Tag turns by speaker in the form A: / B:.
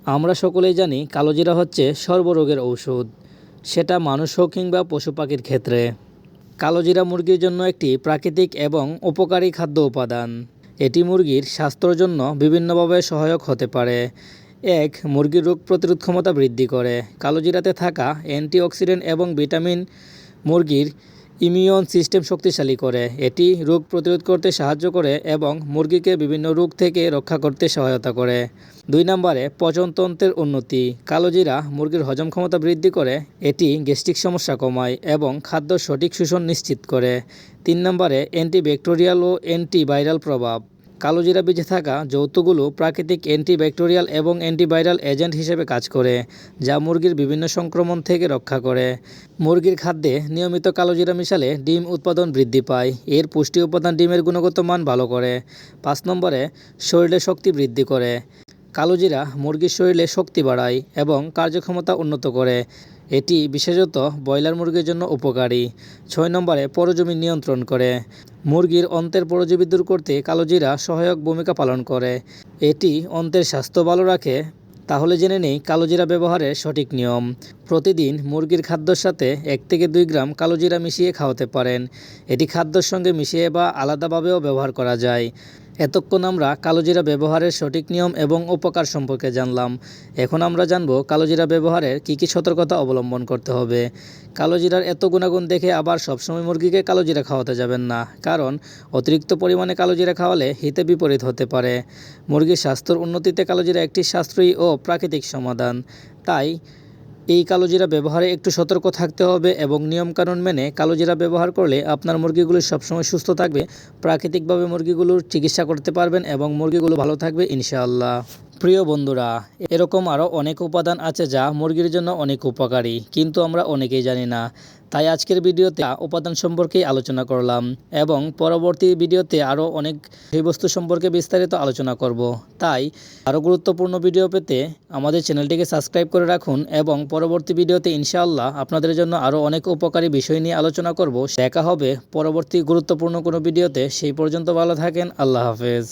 A: আমরা সকলেই জানি কালোজিরা হচ্ছে সর্বরোগের ঔষধ, সেটা মানুষ হোক কিংবা পশু পাখির ক্ষেত্রে। কালোজিরা মুরগির জন্য একটি প্রাকৃতিক এবং উপকারী খাদ্য উপাদান। এটি মুরগির স্বাস্থ্যের জন্য বিভিন্নভাবে সহায়ক হতে পারে। মুরগির রোগ প্রতিরোধ ক্ষমতা বৃদ্ধি করে। কালোজিরাতে থাকা অ্যান্টিঅক্সিডেন্ট এবং ভিটামিন মুরগির ইমিউন সিস্টেম শক্তিশালী করে। এটি রোগ প্রতিরোধ করতে সাহায্য করে এবং মুরগিকে বিভিন্ন রোগ থেকে রক্ষা করতে সহায়তা করে। 2 নম্বরে পচনতন্ত্রের উন্নতি। কালোজিরা মুরগির হজম ক্ষমতা বৃদ্ধি করে। এটি গ্যাস্ট্রিক সমস্যা কমায় এবং খাদ্য সঠিক শোষণ নিশ্চিত করে। 3 নম্বরে অ্যান্টিব্যাকটেরিয়াল ও অ্যান্টিভাইরাল প্রভাব। কালোজিরা বীজে থাকা যৌতুকগুলো প্রাকৃতিক অ্যান্টিব্যাকটেরিয়াল এবং অ্যান্টিভাইরাল এজেন্ট হিসেবে কাজ করে, যা মুরগির বিভিন্ন সংক্রমণ থেকে রক্ষা করে। মুরগির খাদ্যে নিয়মিত কালোজিরা মিশালে ডিম উৎপাদন বৃদ্ধি পায়। এর পুষ্টি উপাদান ডিমের গুণগত মান ভালো করে। 5 নম্বরে শরীরে শক্তি বৃদ্ধি করে। কালোজিরা মুরগির শরীরে শক্তি বাড়ায় এবং কার্যক্ষমতা উন্নত করে। এটি বিশেষত ব্রয়লার মুরগির জন্য উপকারী। 6 নম্বরে পরজীবী নিয়ন্ত্রণ করে। মুরগির অন্ত্রের পরজীবী দূর করতে কালোজিরা সহায়ক ভূমিকা পালন করে। এটি অন্ত্রের স্বাস্থ্য ভালো রাখে। তাহলে জেনে নেই কালোজিরা ব্যবহারের সঠিক নিয়ম। প্রতিদিন মুরগির খাদ্যের সাথে 1 থেকে 2 গ্রাম কালোজিরা মিশিয়ে খাওয়াতে পারেন। এটি খাদ্যের সঙ্গে মিশিয়ে বা আলাদাভাবেও ব্যবহার করা যায়। এতক্ষণ আমরা কালোজিরা ব্যবহারের সঠিক নিয়ম এবং উপকার সম্পর্কে জানলাম। এখন আমরা জানব কালোজিরা ব্যবহারের কী কী সতর্কতা অবলম্বন করতে হবে। কালোজিরার এত গুণাগুণ দেখে আবার সবসময় মুরগিকে কালোজিরা খাওয়াতে যাবেন না, কারণ অতিরিক্ত পরিমাণে কালোজিরা খাওয়ালে হিতে বিপরীত হতে পারে। মুরগির স্বাস্থ্যের উন্নতিতে কালোজিরা একটি সাশ্রয়ী ও প্রাকৃতিক সমাধান। তাই এই কালোজিরা ব্যবহারে একটু সতর্ক থাকতে হবে এবং নিয়মকানুন মেনে কালোজিরা ব্যবহার করলে আপনার মুরগিগুলো সবসময় সুস্থ থাকবে। প্রাকৃতিকভাবে মুরগিগুলোর চিকিৎসা করতে পারবেন এবং মুরগিগুলো ভালো থাকবে ইনশাআল্লাহ। প্রিয় বন্ধুরা, এরকম আরও অনেক উপাদান আছে যা মুরগির জন্য অনেক উপকারী, কিন্তু আমরা অনেকেই জানি না। তাই আজকের ভিডিওতে উপাদান সম্পর্কেই আলোচনা করলাম এবং পরবর্তী ভিডিওতে আরও অনেক বিষয়বস্তু সম্পর্কে বিস্তারিত আলোচনা করব। তাই আরও গুরুত্বপূর্ণ ভিডিও পেতে আমাদের চ্যানেলটিকে সাবস্ক্রাইব করে রাখুন এবং পরবর্তী ভিডিওতে ইনশাআল্লাহ আপনাদের জন্য আরও অনেক উপকারী বিষয় নিয়ে আলোচনা করব। দেখা হবে পরবর্তী গুরুত্বপূর্ণ কোনো ভিডিওতে। সেই পর্যন্ত ভালো থাকেন। আল্লাহ হাফেজ।